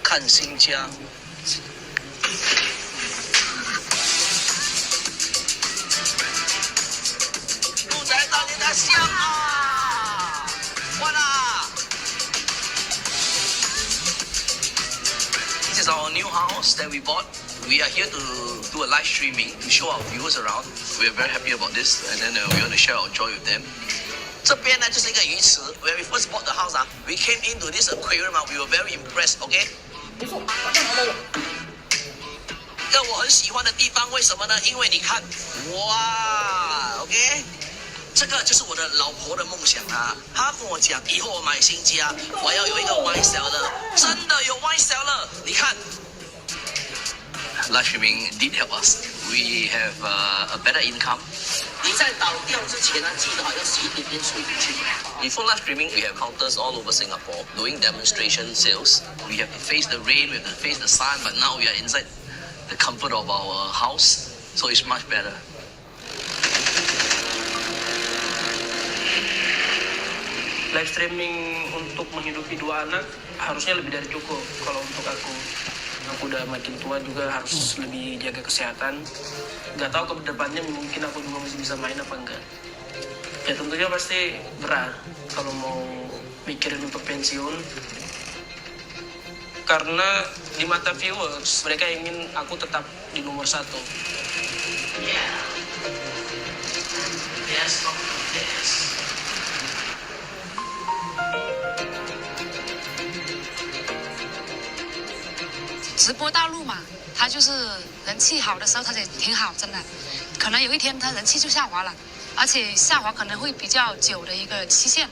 看新家。住宅到你的香啊！完啦 ！This is our new house that we bought. We are here to do a live streaming to show our viewers around. We are very happy about this, and then we want to share our joy with them. 这边呢就是一个鱼池。When we first bought the house, we came into this aquarium, we were very impressed. OK。一个我很喜欢的地方，为什么呢？因为你看，哇 ，OK， 这个就是我的老婆的梦想啊。她跟我讲，以后我买新家，我要有一个 wine cellar， 真的有 wine cellar。你看 ，live streaming did help us. We have a better income. 你在倒掉之前呢，记得要洗一点点水进去。Before live streaming, we have counters all over Singapore doing demonstration sales. We have to face the rain, we have to face the sun, but now we are inside the comfort of our house, so it's much better. Live streaming untuk menghidupi dua anak harusnya lebih dari cukup. Kalau untuk aku udah makin tua juga harus lebih jaga kesehatan. Gak tahu ke depannya mungkin aku juga masih bisa main apa enggak. Ya tentunya pasti berat kalau mau mikirin untuk pensiun. Karena di mata viewers mereka ingin aku tetap di nomor 1. Yeah. Yes, yes. 直播大陆嘛，它就是人气好的时候，它也挺好，真的。可能有一天它人气就下滑了，而且下滑可能会比较久的一个期限。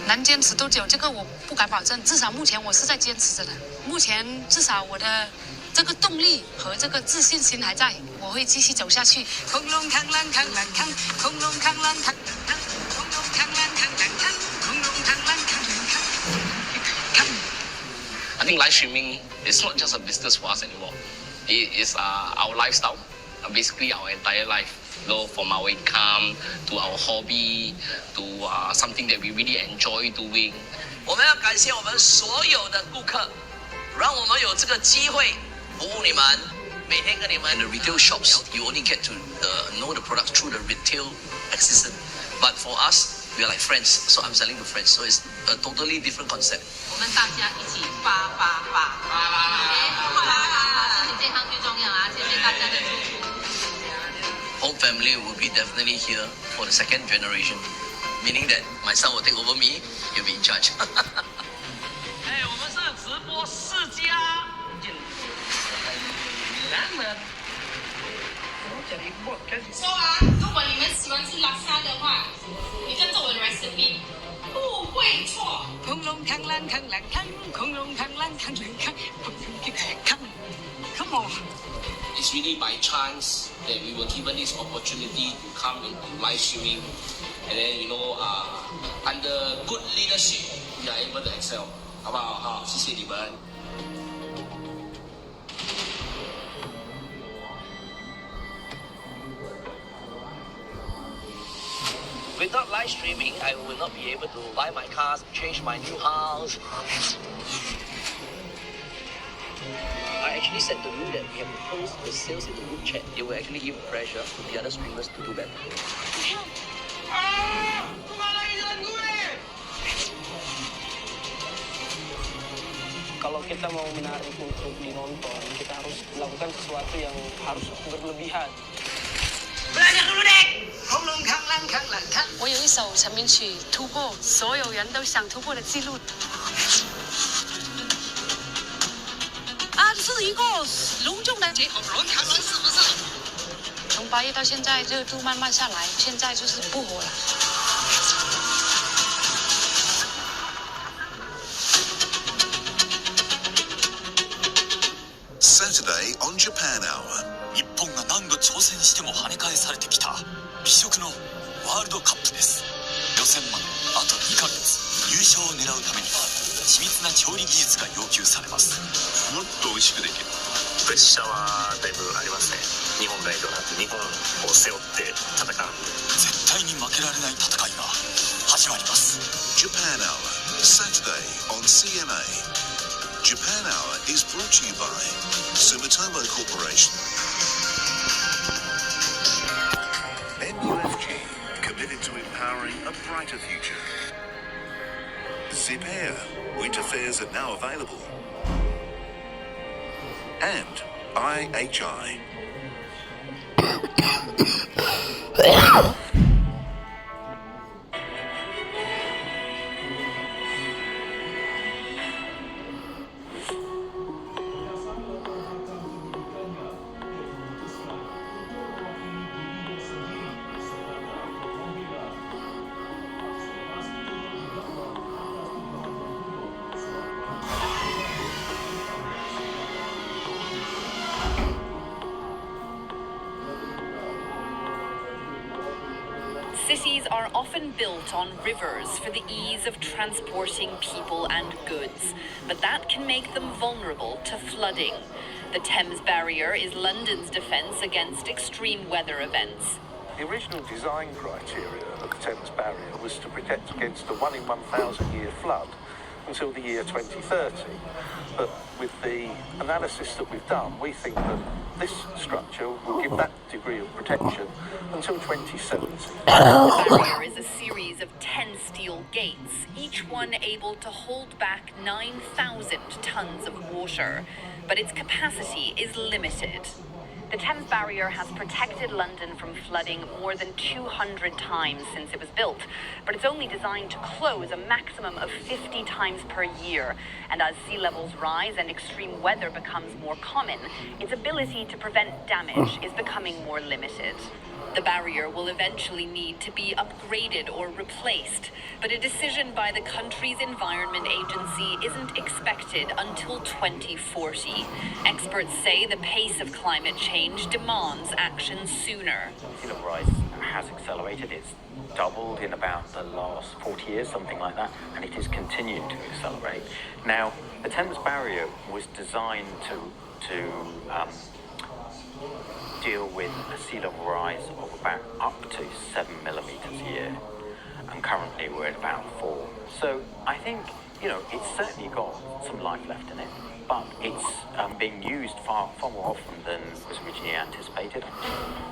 能坚持多久，这个我不敢保证，至少目前我是在坚持着的。目前至少我的这个动力和这个自信心还在，我会继续走下去。恐龙扛狼扛狼扛，恐龙扛狼扛狼扛，恐龙扛狼扛狼扛，恐龙扛狼扛狼扛。 I think live streaming is not just a business for us anymore. It is our lifestyle, basically our entire life. You know, from our income to our hobby to something that we really enjoy doing. 我们要感谢我们所有的顾客，让我们有这个机会服务你们。每天跟你们 the retail shops, you only get to know the products through the retail assistant. But for us, we are like friends, so I'm selling to friends. So it's a totally different concept. 我们大家一起发，身体健康最重要啊！谢谢大家的祝福。Whole family will be definitely here for the second generation, meaning that my son will take over me, he'll be in charge. 哎，我们是直播世家。说啊，如果你们喜欢吃拉沙的话，你跟着我的 recipe， 不会错。恐龙扛狼扛狼扛，恐龙扛狼扛狼扛，恐龙扛。Come on. It's really by chance that we were given this opportunity to come into live streaming, and then under good leadership, we are able to excel. 好不好？好，谢谢你们。Without live streaming, I will not be able to buy my cars, change my new house. I actually set the rule that we have to post the sales in the group chat. It will actually give pressure to the other streamers to do better. Kalau kita mau menarik untuk dinonton, kita harus melakukan sesuatu yang harus berlebihan. Belajar dulu deh. 我有一首成名曲突破所有人都想突破的记录。啊，这是一个隆重的结合，是不是？从8月到现在热度慢慢下来，现在就是不火了。Saturday on Japan Hour. 日本が何度挑戦しても跳ね返されてきた美食のワールドカップです。予選まであと2ヶ月、優勝を狙うためには緻密な調理技術が要求されます。もっと美味しくできるプレッシャーはだいぶありますね。2本代表なんて日本を背負って戦う。絶対に負けられない戦いが始まります。 Japan Hour, Saturday on CMA. Japan Hour is brought to you by Sumitomo Corporation. MUFG, committed to empowering a brighter future. Zip Air, winter fares are now available. And IHI. Cities are often built on rivers for the ease of transporting people and goods, but that can make them vulnerable to flooding. The Thames Barrier is London's defence against extreme weather events. The original design criteria of the Thames Barrier was to protect against a 1 in 1,000 year flood until the year 2030. But with the analysis that we've done, we think that this structure will give that degree of protection until 2070. The barrier is a series of 10 steel gates, each one able to hold back 9,000 tons of water, but its capacity is limited. The Thames Barrier has protected London from flooding more than 200 times since it was built, but it's only designed to close a maximum of 50 times per year. And as sea levels rise and extreme weather becomes more common, its ability to prevent damage is becoming more limited. The barrier will eventually need to be upgraded or replaced, but a decision by the country's Environment Agency isn't expected until 2040. Experts say the pace of climate change demands action sooner. Sea level rise has accelerated. It's doubled in about the last 40 years, something like that, and it is continuing to accelerate. Now, the Thames Barrier was designed to deal with a sea level rise of about up to 7 millimeters a year, and currently we're at about 4. So I think, it's certainly got some life left in it, but it's being used far more often than was originally anticipated.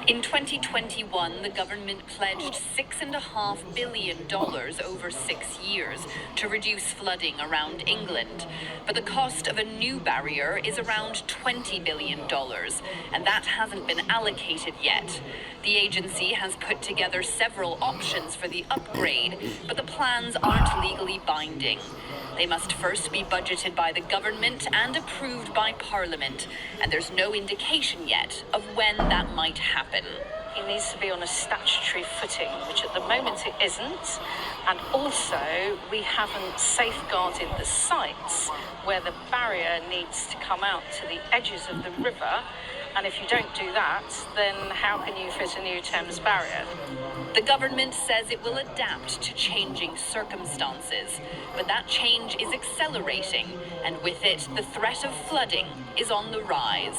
In 2021, the government pledged $6.5 billion over 6 years to reduce flooding around England. But the cost of a new barrier is around $20 billion, and that hasn't been allocated yet. The agency has put together several options for the upgrade, but the plans aren't legally binding. They must first be budgeted by the government and approved by Parliament, and there's no indication yet of when that might happen. It needs to be on a statutory footing, which at the moment it isn't, and also we haven't safeguarded the sites where the barrier needs to come out to the edges of the river, and if you don't do that, then how can you fit a new Thames Barrier? The government says it will adapt to changing circumstances, but that change is accelerating, and with it, the threat of flooding is on the rise.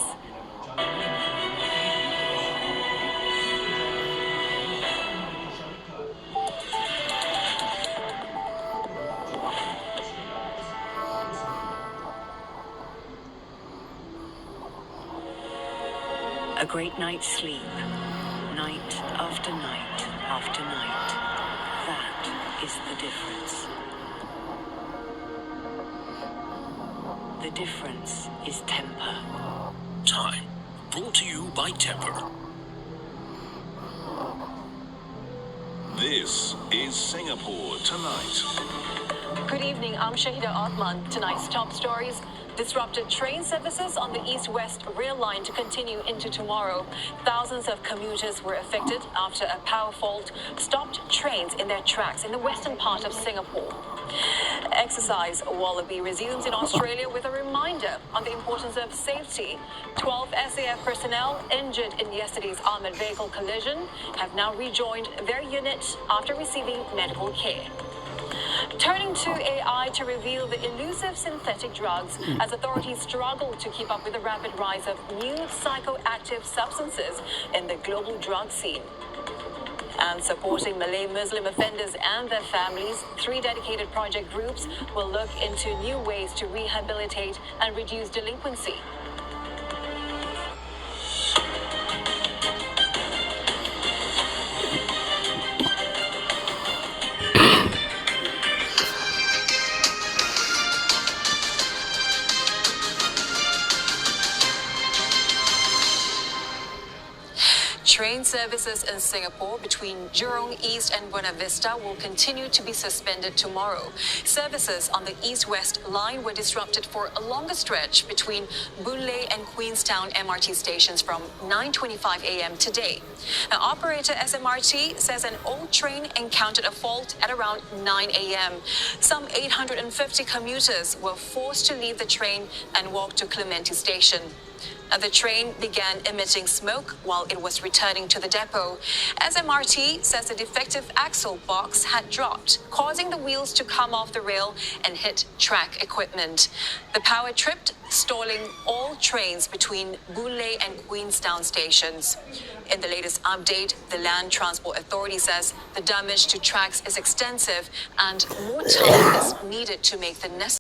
A great night's sleep, night after night after night. That is the difference. The difference is temper. Time, brought to you by Temper. This is Singapore Tonight. Good evening, I'm Shahida Atman. Tonight's top stories: disrupted train services on the east-west rail line to continue into tomorrow. Thousands of commuters were affected after a power fault stopped trains in their tracks in the western part of Singapore. Exercise Wallaby resumes in Australia with a reminder on the importance of safety. 12 SAF personnel injured in yesterday's armoured vehicle collision have now rejoined their unit after receiving medical care. Turning to AI to reveal the elusive synthetic drugs as authorities struggle to keep up with the rapid rise of new psychoactive substances in the global drug scene. And supporting Malay Muslim offenders and their families, 3 dedicated project groups will look into new ways to rehabilitate and reduce delinquency. Train services in Singapore between Jurong East and Buona Vista will continue to be suspended tomorrow. Services on the East-West line were disrupted for a longer stretch between Boon Lay and Queenstown MRT stations from 9:25 a.m. today. Now, operator SMRT says an old train encountered a fault at around 9 a.m. Some 850 commuters were forced to leave the train and walk to Clementi Station. The train began emitting smoke while it was returning to the depot. SMRT says the defective axle box had dropped, causing the wheels to come off the rail and hit track equipment. The power tripped, stalling all trains between Boon Lay and Queenstown stations. In the latest update, the Land Transport Authority says the damage to tracks is extensive and more time is needed to make the necessary